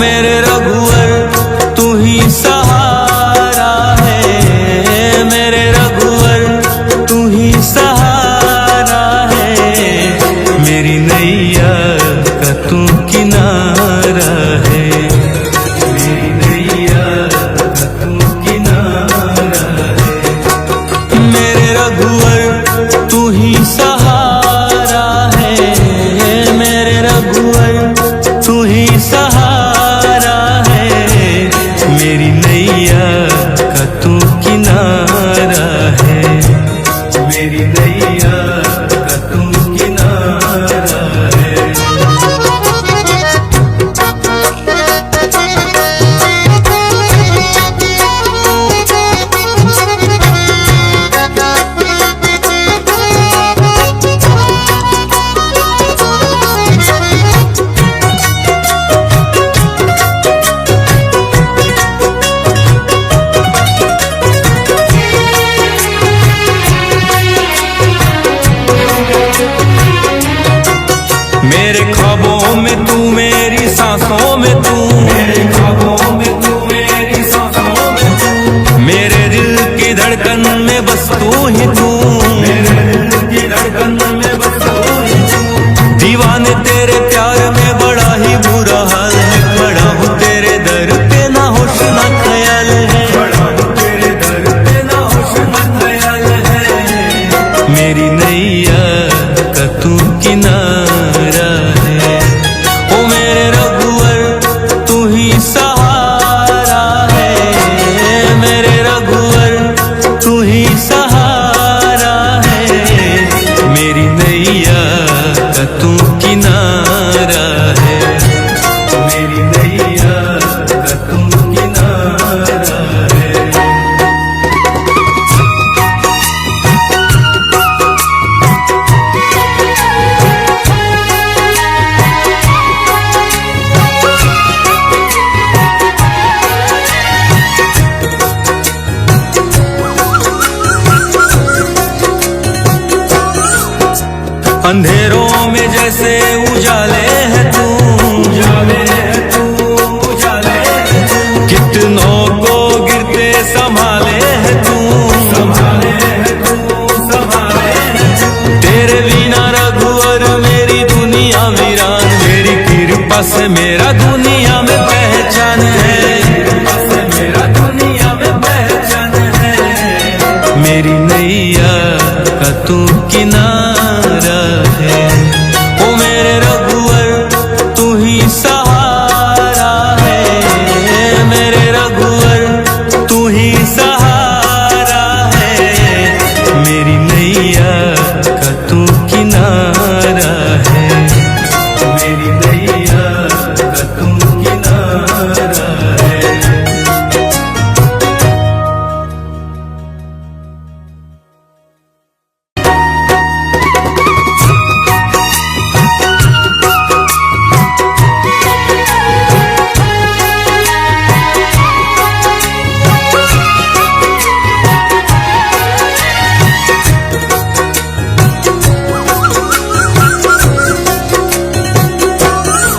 मेरे रघुवर तू ही सहारा है, मेरे रघुवर तू ही सहारा है, मेरी नैया का तू किनारा है, मेरी नैया का तू किनारा है। मेरे रघुवर तू ही सहारा है, मेरे रघुवर तू ही सहारा है, मेरी नैया का तू किनारा है, मेरी नैया का तू किनारा है। मेरे ख्वाबों में तू, मेरी सांसों में तू, मेरे ख्वाबों में तू, मेरी सांसों में तू, मेरे दिल की धड़कन में बस तू ही तू, मेरे दिल की धड़कन में बस तू ही तू। दीवाने तेरे प्यार में बड़ा ही बुरा हाल है, बड़ा हूँ तेरे दर पे ना होश ना ख्याल है, बड़ा हूँ तेरे दर पे ना होश ना ख्याल है, मेरी नैया का तू किनारा है। ओ मेरे रघुवर तू ही सहारा है, मेरे रघुवर तू ही सहारा है, मेरी नैया का तू किनारा है, मेरी नैया का तू किनारा है। अंधेरों में जैसे उजाले है तू, उजाले है तू, उजाले है तू, कितनों को गिरते संभाले है तू, संभाले है तू, संभाले है तू। तेरे बिना रघुवर मेरी दुनिया वीरान, मेरी कृपा से मेरा दुनिया में पहचान है, कृपा से मेरा दुनिया में पहचान है, मेरी नैया का तू किनारा है। ओ मेरे रघुवर तू ही सहारा है, मेरे रघुवर तू ही सहारा है, मेरी नैया का तू किनारा है, मेरी नैया का तू किनारा है।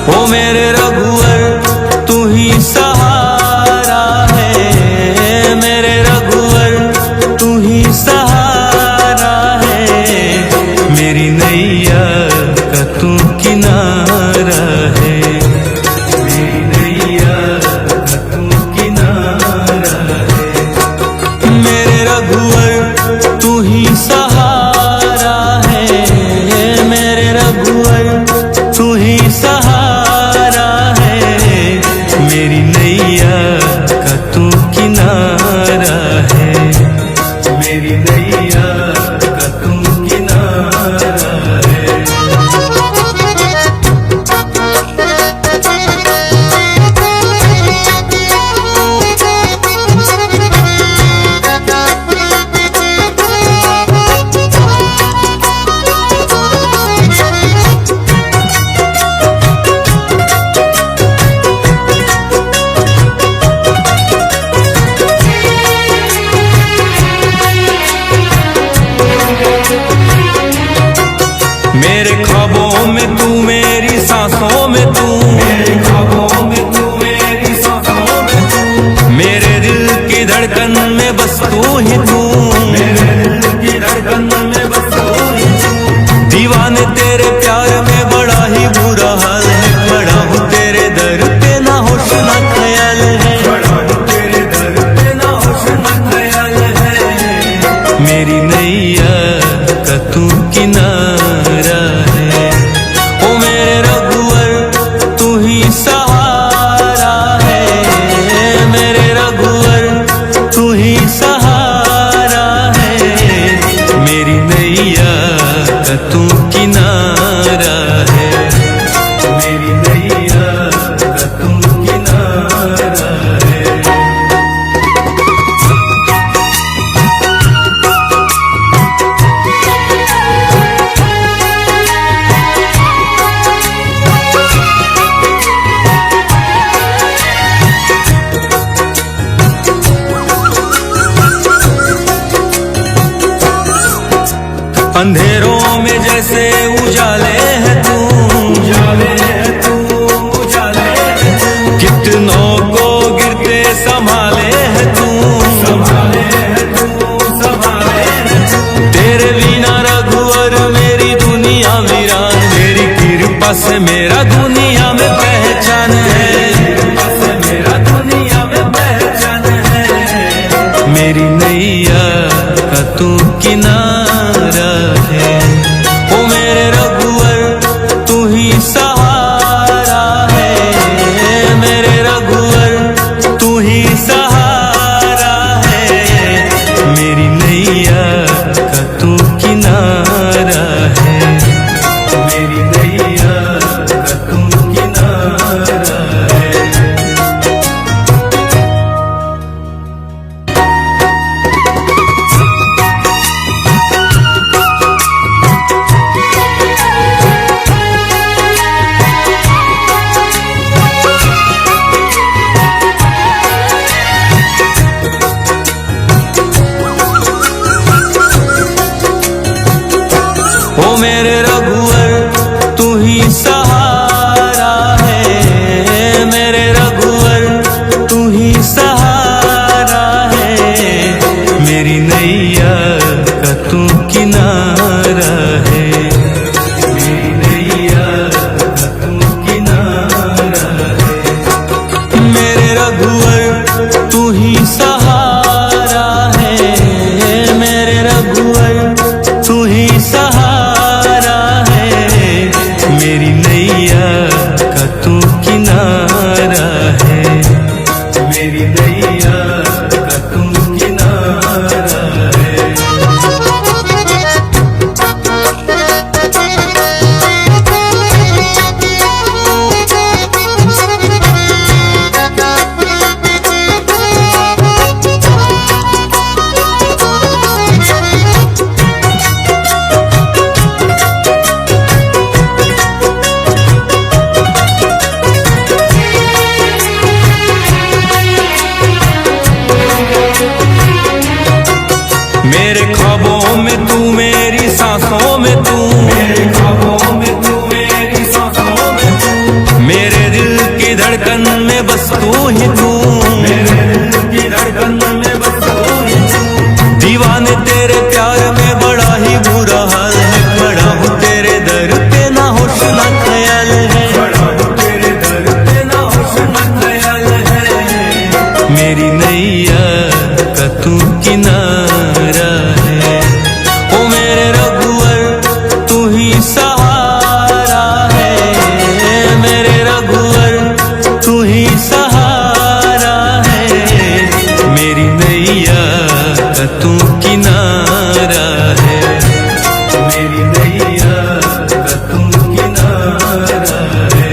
ओ मेरे रघुवर तू ही सहारा है, मेरे रघुवर तू ही सहारा है, मेरी नैया का तू किनारा है, मेरी नैया का तू किनारा है। मेरे रघुवर तू ही सहारा है, मेरे रघुवर तू ही सहारा है, मेरी नैया का तू किनारा है, मेरी नैया का तू किनारा है। मेरे ख्वाबों में तू, मेरी सांसों में तू, मेरे ख्वाबों में तू, धड़कन में बस तू ही तू, मेरे दिल की धड़कन में बस तू ही तू। दीवाने तेरे प्यार में बड़ा ही बुरा हाल है, खड़ा हूँ तेरे दर पे ना होश ना ख्याल है, खड़ा हूँ तेरे दर पे ना होश ना ख्याल है। मेरी नैया का तू किनारा है, ओ मेरे रघुवर तू ही सहारा है, मेरे रघुवर तू ही सहारा है। मेरी नैया का तू किनारा है, मेरी नैया का तू किनारा है। अंधेरों में जैसे उजाले है तू, उजाले है तू, उजाले है तू। कितनों को गिरते संभाले है तू, संभाले है तू, संभाले है तू। तेरे बिना रघुवर मेरी दुनिया वीरान, तेरी कृपा से मेरा दुनिया में पहचान है, कृपा से मेरा दुनिया में पहचान है। मेरी नैया का तू किनारा है, ओ मेरे रघुवर तू ही सहारा है, मेरे रघुवर तू ही सहारा है। मेरी नैया का तू किनारा है, मेरी नैया का तू किनारा है। ओ मेरे रघुवर तू ही सहारा है, मेरे रघुवर तू ही सहारा है। मेरी नैया का तू किनारा है, मेरी नैया का तू किनारा है। मेरे रघुवर तू ही सहारा है, मेरे रघुवर तू ही सहारा है। मेरी नैया का तू किनारा है, मेरी नैया का तू किनारा है। मेरे ख्वाबों में तू, मेरी सांसों में तू, मेरे ख्वाबों में तू, मेरी सांसों में तू। मेरे दिल की धड़कन में बस तू ही तू, मेरे दिल की धड़कन में बस तू ही तू। दीवाने तेरे प्यार में बड़ा ही बुरा हाल है, खड़ा हूँ तेरे दर पे ना होश ना ख्याल है, खड़ा हूँ तेरे दर पे ना होश ना ख्याल है। मेरी नैया का तू किनारा है, ओ मेरे रघुवर तू ही सहारा है, मेरे रघुवर तू ही सहारा है। मेरी नैया का तू किनारा है, मेरी नैया का तू किनारा है।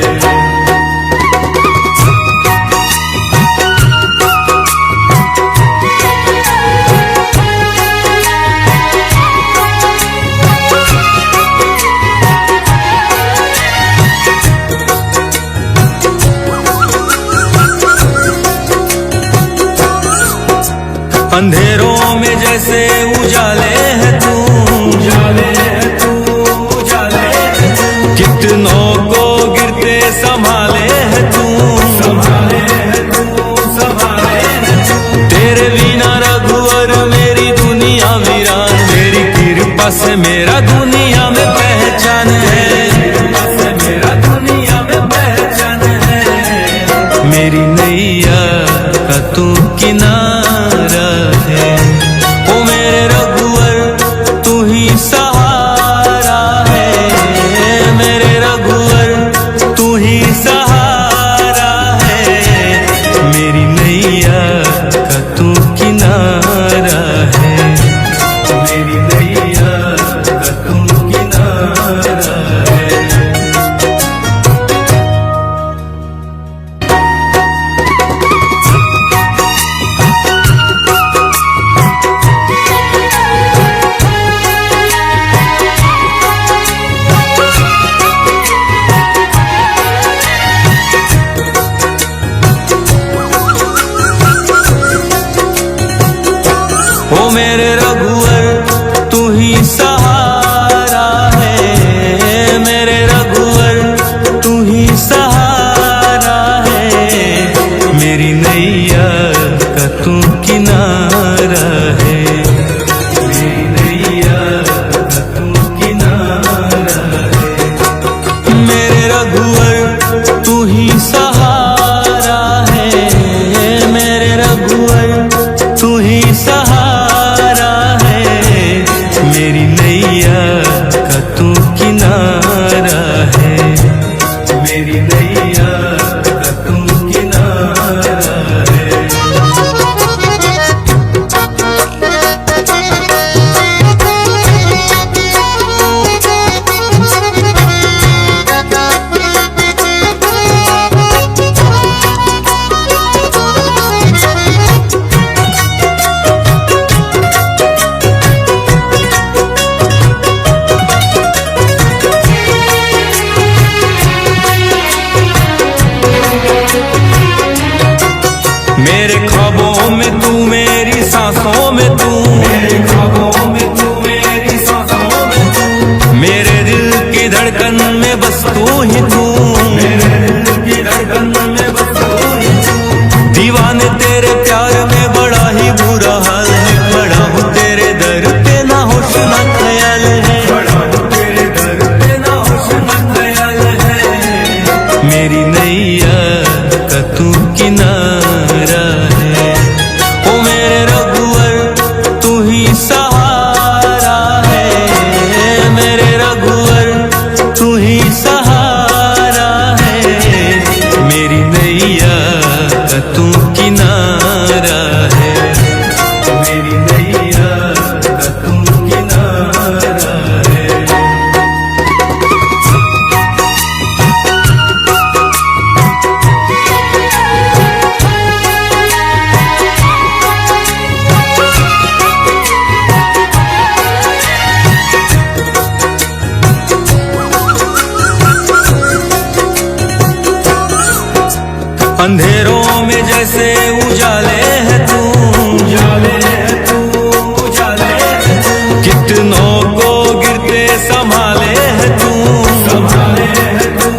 अंधेरों में जैसे उजाले है तू, उजाले है तू, उजाले है तू। कितनों को गिरते संभाले है तू, संभाले है तू, संभाले है तू। तेरे बिना कृपा से मेरा दुनिया में पहचान है, कृपा से मेरा दुनिया में पहचान है। मेरी नैया का तू किनारा है, ओ मेरे रघुवर तू ही सहारा है, मेरे रघुवर तू ही सहारा है। मेरी नैया का तू किनारा है, मेरी नैया का तू किनारा है। ओ मेरे रघुवर तू ही सहारा है, मेरे रघुवर तू ही सहारा है। मेरी नैया का तू किनारा है, मेरी नैया का तू किनारा है। मेरे रघुवर तू ही सहारा है, मेरे रघुवर तू ही सहारा है। मेरी नैया का तू किनारा है, मेरी नैया का तू किनारा है। मेरे ख्वाबों में तू, मेरी सांसों में तू, मेरे ख्वाबों में तू, मेरी सांसों में तू। मेरे दिल की धड़कन में बस तू ही तू, मेरे दिल की धड़कन में बस तू ही तू। दीवाने तेरे प्यार में बड़ा ही बुरा हाल है, खड़ा हूँ तेरे दर पे ना होश ना ख्याल है, खड़ा हूँ तेरे दर पे ना होश ना ख्याल है। मेरी नैया का तू किनारा है, ओ मेरे रघुवर तू ही सहारा है, मेरे रघुवर तू ही सहारा है। मेरी नैया का तू किनारा है, मेरी नैया का तू किनारा है। अंधेरों में जैसे उजाले है तू, उजाले है तू, उजाले है तू। कितनों को गिरते संभाले है तू, संभाले है तू,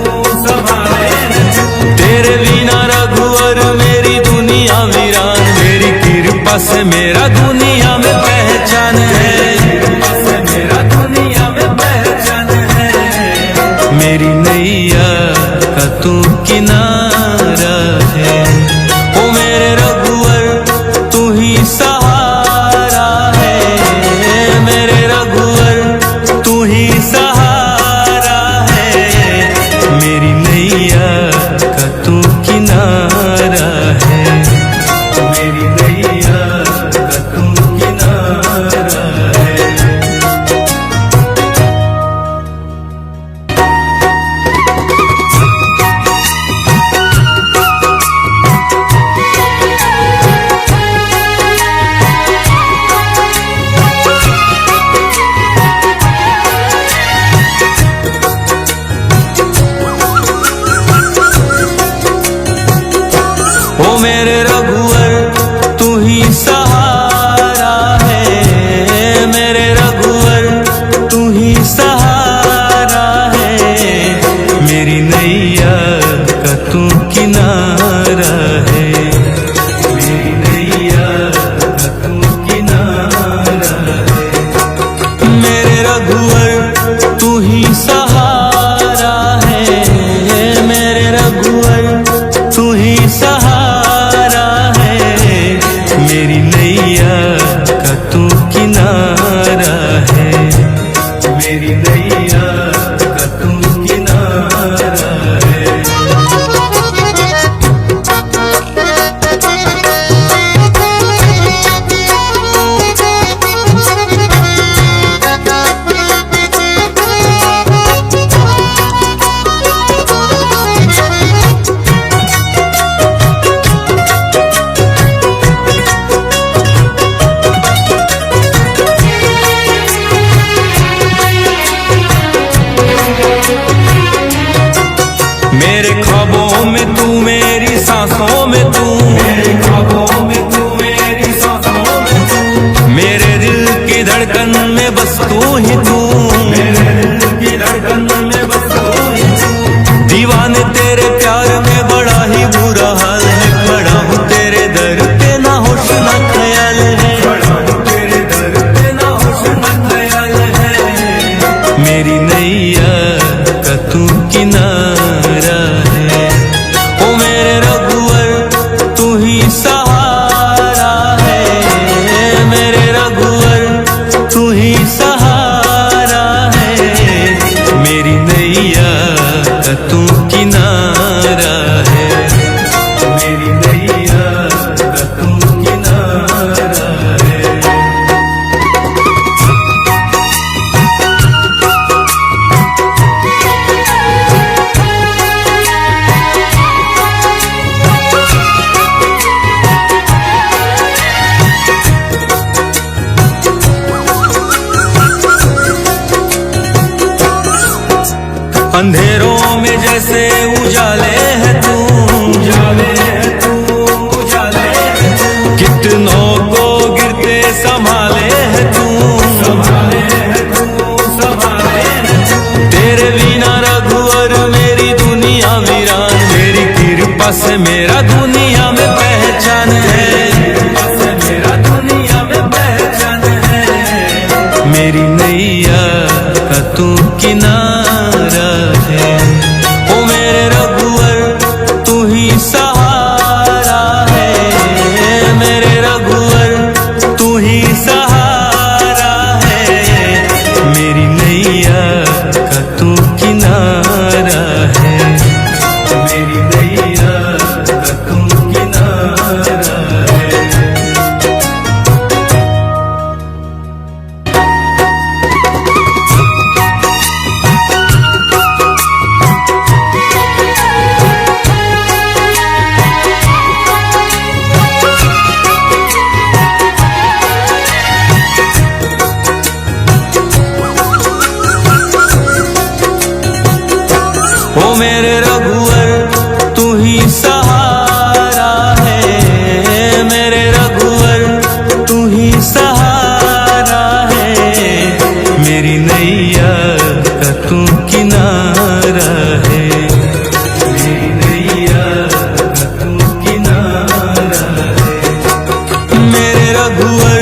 संभाले है तू। तेरे बिना रघुवर मेरी दुनिया वीरान, मेरी कृपा से मेरा दुनिया में पहचान है, कृपा से मेरा दुनिया में पहचान है। मेरी नैया का तू किनारा है, ओ मेरे रघुवर तू ही सहारा है, मेरे रघुवर तू ही सहारा है। मेरी नैया का तू किनारा है, मेरी नैया का तू किनारा है। किनारा है। ओ मेरे रघुवर तू ही सहारा है, मेरे रघुवर तू ही सहारा है, मेरी नैया का तू किनारा है, मेरी नैया का तू किनारा है। अंधेरों में जैसे उजाले है तू, उजाले है तू, उजाले है तू, कितनों को गिरते संभाले है तू, संभाले है तू, संभाले है तू। तेरे बिना रघुवर मेरी दुनिया वीरान, मेरी कृपा से मेरा दुनिया में पहचान है, कृपा से मेरा दुनिया में पहचान है, मेरी नैया का तू किनारा है। ओ मेरे रघुवर तू ही सहारा है, मेरे रघुवर तू ही सहारा है, मेरी नैया का तू किनारा है, मेरी नैया का तू किनारा है। ओ मेरे रघुवर तू ही सहारा है, मेरे रघुवर तू ही सहारा है, मेरी नैया का तू किनारा है, मेरी नैया का तू किनारा है। मेरे रघुवर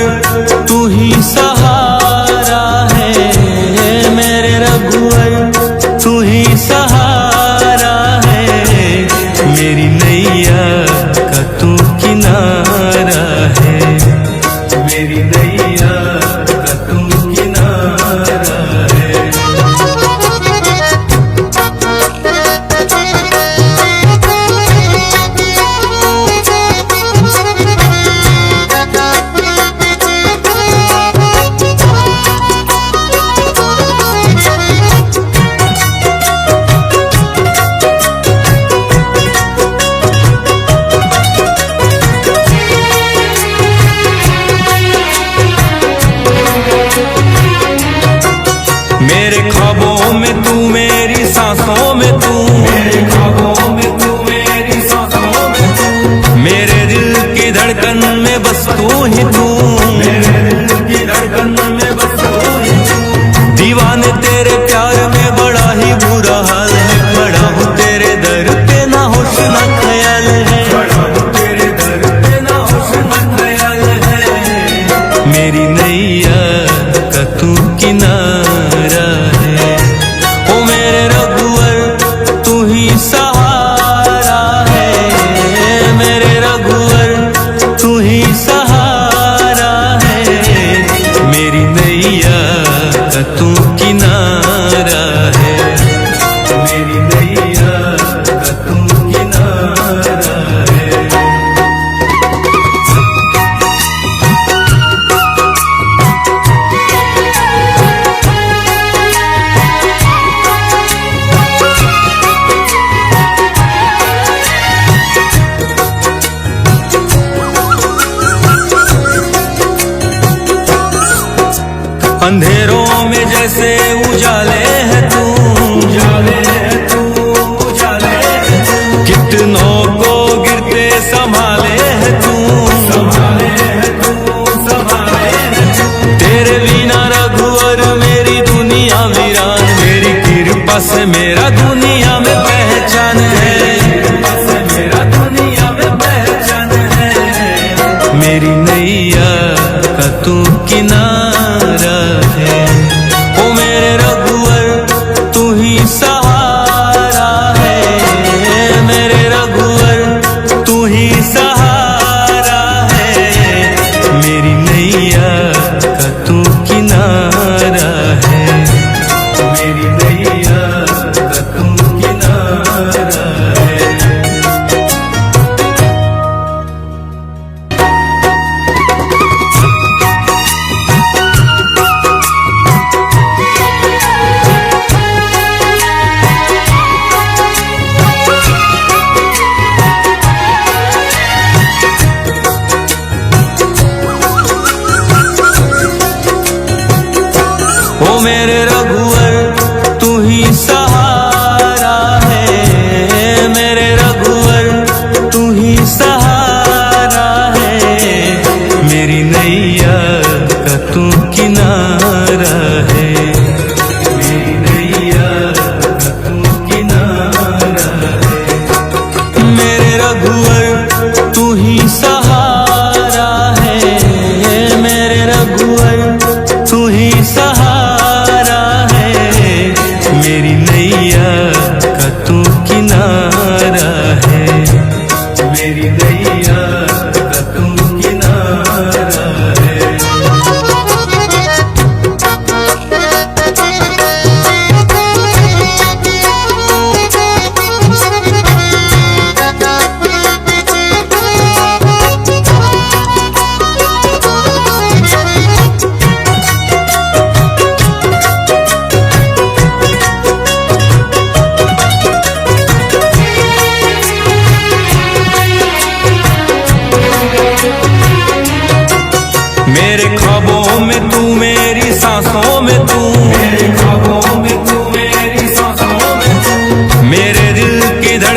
तू ही सहारा है, मेरे रघुवर तू ही सहारा है, मेरी नैया का तू किनारा है, मेरी नैया का तू किनारा है। मेरे ख्वाबों में तू, मेरी सांसों में तू, मेरे ख्वाबों में तू, मेरी सांसों में तू, मेरे दिल की धड़कन में बस तू ही तू, मेरे दिल की धड़कन में बस तू ही तू। दीवाने तेरे प्यार में बड़ा ही बुरा हाल है, खड़ा हूँ तेरे दर पे ना होश ना ख्याल है, खड़ा हूँ तेरे दर पे ना होश ना ख्याल है, मेरी नैया का तू किनारा है। ओ मेरे रघुवर तू ही सहारा है, मेरे रघुवर तू ही सहारा है, मेरी नैया का तू किनारा है, मेरी नैया का तू किनारा है। अंधेरों में जैसे उजाले है तू, उजाले है तू, उजाले है तू, कितनों को गिरते संभाले है तू, संभाले है तू, संभाले है तू। तेरे बिना रघुवर मेरी दुनिया वीरान, मेरी कृपा से मेरा दुनिया में पहचान है, कृपा से मेरा दुनिया में पहचान है, मेरी नैया का तू किनारा है। ओ मेरे रघुवर तू ही सहारा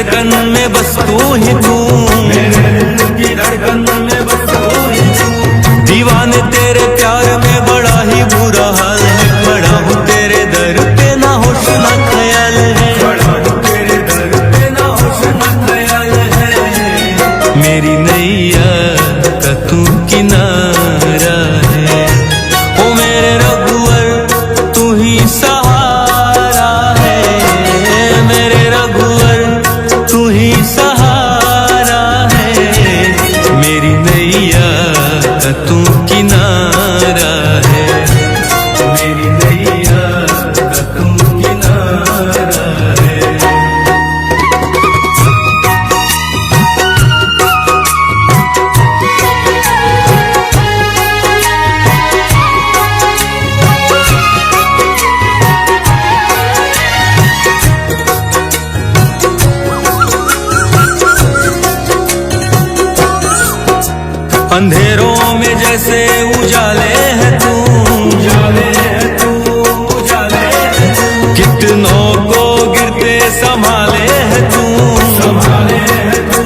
धड़कन में बस तू ही तू, मेरे दिल की धड़कन में बस तू ही तू। दीवाने तेरे प्यार में बड़ा ही बुरा हाल है, खड़ा हूँ तेरे दर पे ना होश ना ख्याल है, खड़ा हूँ तेरे दर पे ना होश ना ख्याल है। मेरी नैया का तू किनारा है, ओ मेरे रघुवर तू ही सहारा है, मेरे रघुवर तू ही सहारा है। मेरी नैया का तू किनारा है, मेरी नैया का तू किनारा है। अंधेरों में जैसे उजाले है तू, उजाले है तू, उजाले है तू। कितनों को गिरते संभाले है तू, संभाले है तू,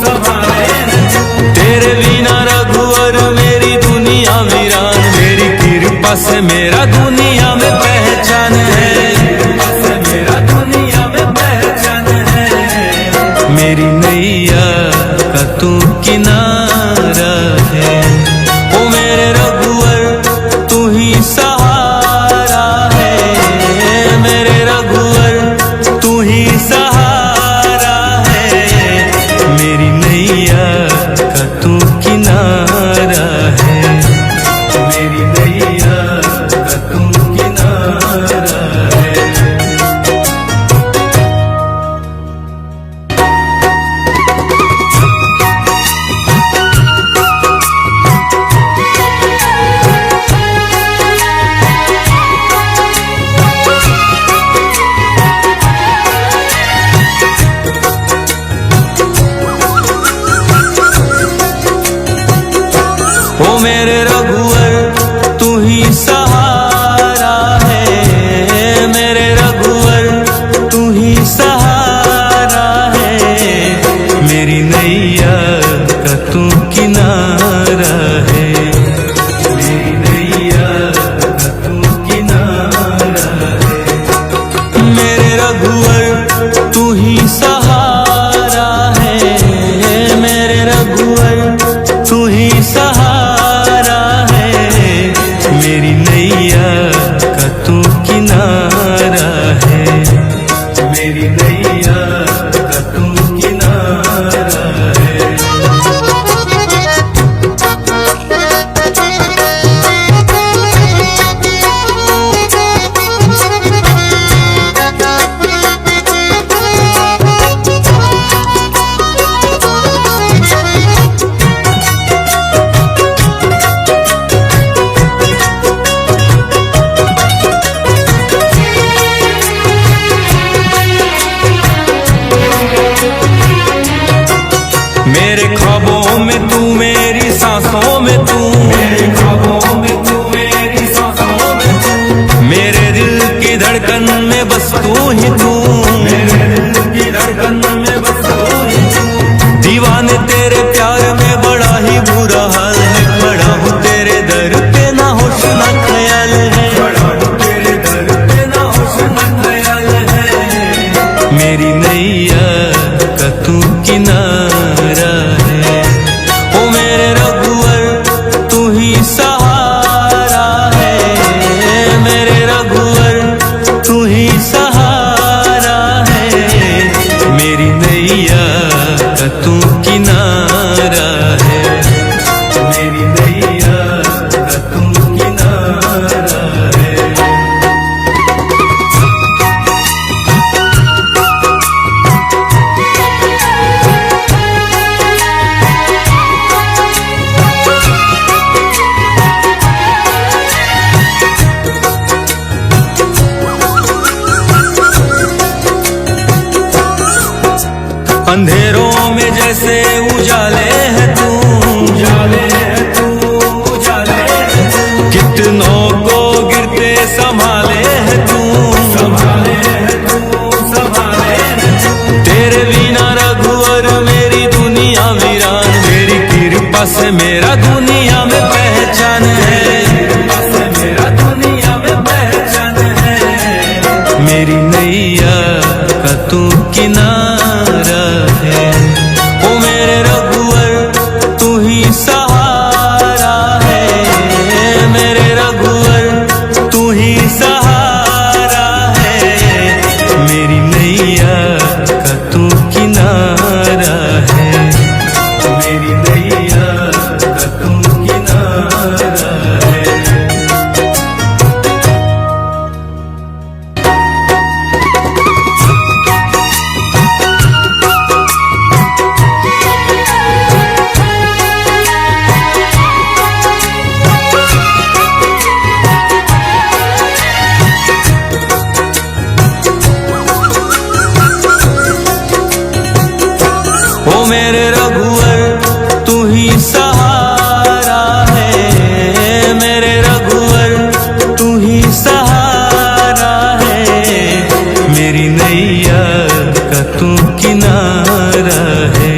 संभाले है तू। तेरे बिना रघुवर मेरी दुनिया वीरान, मेरी कृपा से मेरा दुनिया में पहचान है, कृपा से मेरा दुनिया में पहचान है। मेरी नैया का तू किनारा है, ओ मेरे रघुवर तू ही सहारा है, मेरे रघुवर तू ही सहारा है। मेरी नैया का तू किनारा है, मेरी नैया का तू किनारा है। ओ मेरे रघुवर तू ही सहारा है, मेरे रघुवर तू ही सहारा है। मेरी नैया का तू किनारा है, मेरी नैया का तू किनारा है। मेरे रघुवर तू ही सहारा है, मेरे रघुवर तू ही सहारा है। मेरी नैया का तू किनारा है, मेरी नैया का तू किनारा है। मेरे ख्वाबों में तू, मेरी सांसों में तू, मेरे ख्वाबों में तू, मेरी सांसों में तू। मेरे दिल की धड़कन में बस तू ही तू, मेरे दिल की धड़कन में बस तू ही तू। दीवाने तेरे प्यार में बड़ा ही बुरा हाल है, खड़ा हूँ तेरे दर पे ना होश ना ख्याल है, खड़ा हूँ तेरे दर पे ना होश ना ख्याल है। मेरी नैया का तू किनारा है, ओ मेरे रघुवर तू ही सहारा है, मेरे रघुवर तू ही सहारा है। मेरी नैया का तू किनारा है, मेरी नैया का तू किनारा है। अंधेरों में जैसे उजाले है तू, उजाले है तू, उजाले है तू। कितनों को गिरते संभाले है तू, संभाले है तू, संभाले है तू। तेरे बिना तू किनारा है। ओ मेरे रघुवर तू ही सहारा है, मेरे रघुवर तू ही सहारा है। मेरी नैया का तू किनारा है, मेरी नैया का तू किनारा है। ओ मेरे रघुवर तू ही सहारा है, मेरे रघुवर तू ही सहारा है। मेरी नैया का तू किनारा है,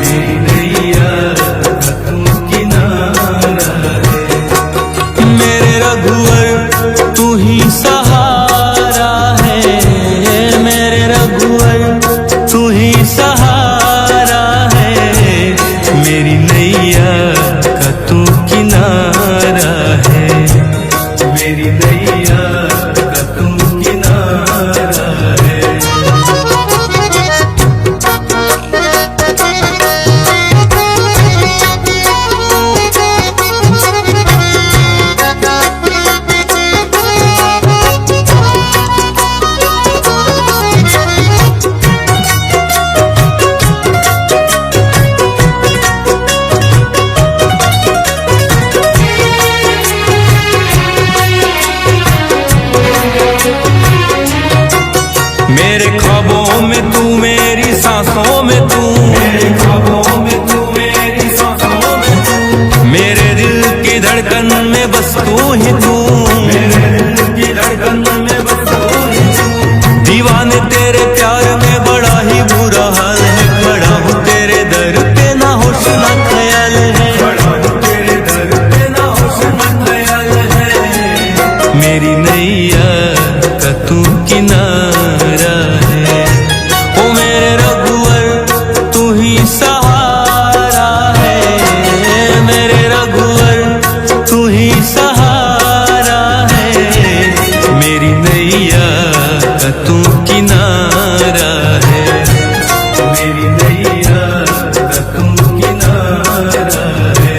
मेरी नैया का तू किनारा है। मेरे रघुवर तू ही सहारा है, मेरे रघुवर तू ही सहारा है। मेरी नैया का तू किनारा है, मेरी नैया का तू किनारा है। मेरे ख्वाबों में तू, मेरी सांसों में तू, मेरे ख्वाबों में तू, मेरी सांसों में तू। मेरे दिल की धड़कन में बस तू ही तू, मेरे दिल की धड़कन में बस तू ही तू। दीवाने तेरे प्यार में बड़ा ही बुरा हाल है, खड़ा हूँ तेरे दर पे ना होश ना ख्याल है, खड़ा हूँ तेरे दर पे ना होश ना ख्याल है। मेरी नैया का तू किनारा है। ओ मेरे रघुवर तू ही सहारा है, मेरे रघुवर तू ही सहारा है। मेरी नैया का तू किनारा है, मेरी नैया का तू किनारा है।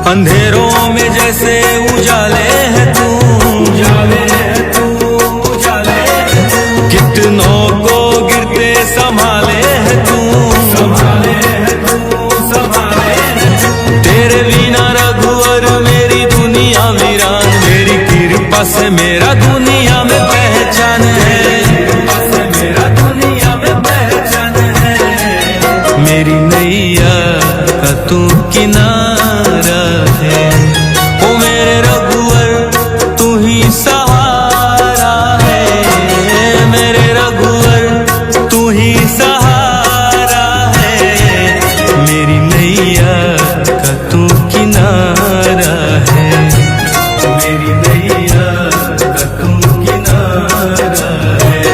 अंधेरों में जैसे उजाले है तू, उजाले है तू, उजाले है तू। कितनों को गिरते संभाले है तू, संभाले है तू, संभाले है तू। तेरे बिना रघुवर मेरी दुनिया वीरान, मेरी कृपा से मेरा दुनिया में पहचान है, कृपा से मेरा दुनिया में पहचान है। मेरी नैया का तू किनारा है। ओ मेरे रघुवर तू ही सहारा है, मेरे रघुवर तू ही सहारा है। मेरी नैया का तू किनारा है, मेरी नैया का तू किनारा है।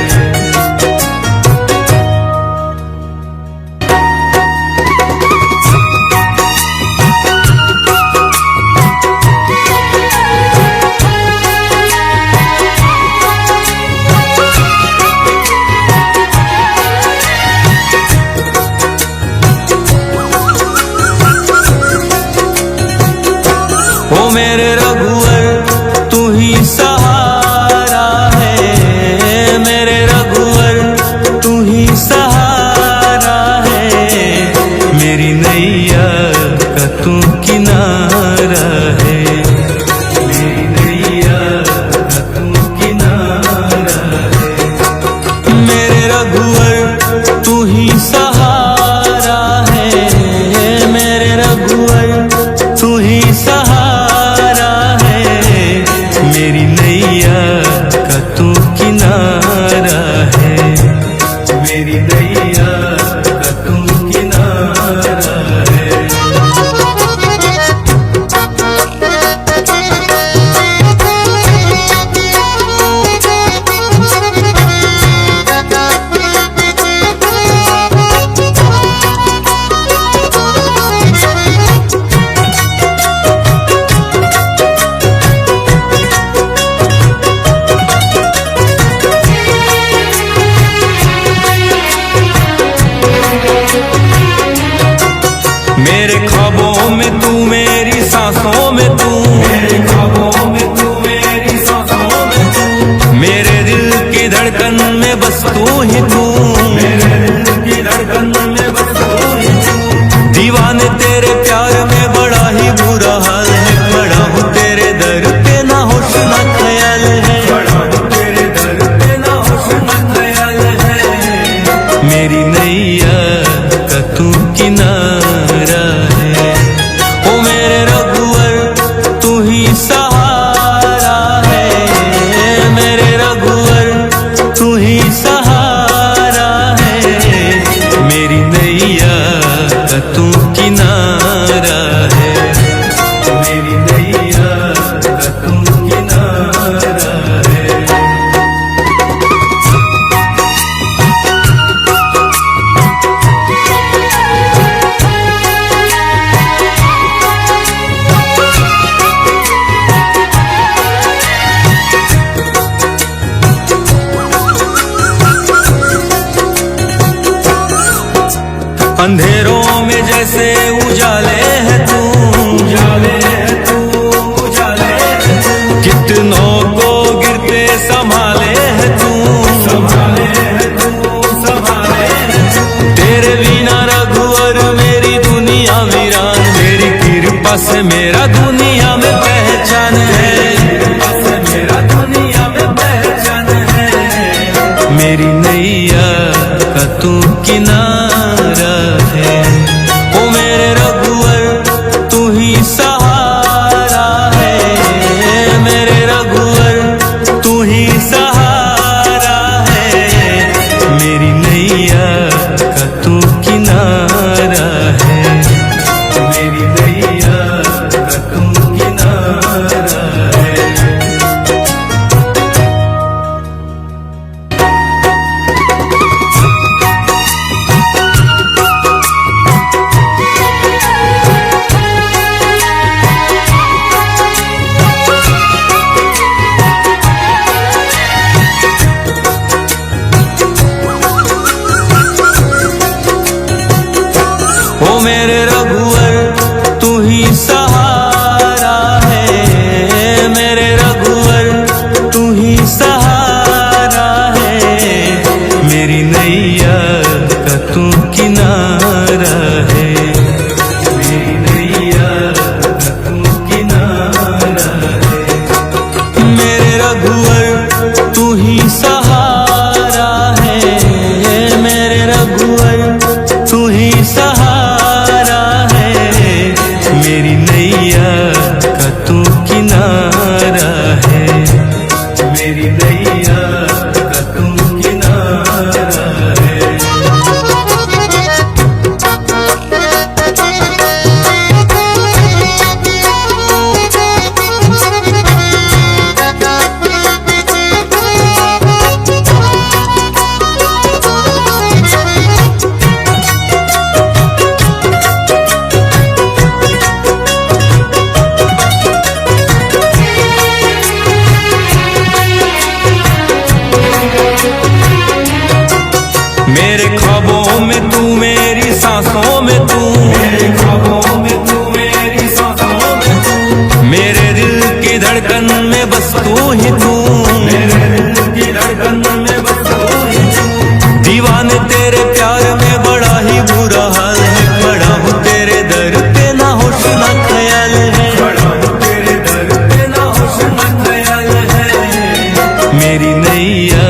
अंधेरों में जैसे उजाले है तू, उजाले है तू, उजाले है तू। कितनों को गिरते संभाले है तू, संभाले है तू, संभाले है तू। तेरे बिना रघुवर मेरी दुनिया वीरान, तेरी कृपा से मेरा दुनिया में पहचान है, मेरा दुनिया में पहचान है। मेरी नैया का तू किनारा है, ओ मेरे रघुवर तू ही सहारा है, मेरे रघुवर तू ही सहारा है। मेरी नैया का तू किनारा है, मेरी नैया का तू किनारा है। ओ मेरे रघुवर तू ही सहारा है, मेरे रघुवर तू ही सहारा है। मेरी नैया का तू किनारा है, मेरी नैया का तू किनारा है। मेरे रघुवर तू ही सहारा है, मेरे रघुवर तू ही सहारा है। मेरी नैया का तू किनारा है, मेरी नैया का तू किनारा है। मेरे ख्वाबों में तू, मेरी सांसों में तू, मेरे ख्वाबों में तू, मेरी सांसों में तू। मेरे दिल की धड़कन में बस तू ही तू, मेरे दिल की धड़कन में बस तू ही तू। दीवाने तेरे प्यार में बड़ा ही बुरा हाल है, पड़ा हूँ तेरे दर पे ना होश ना ख्याल है, पड़ा हूँ तेरे दर पे ना होश ना ख्याल है। मेरी नैया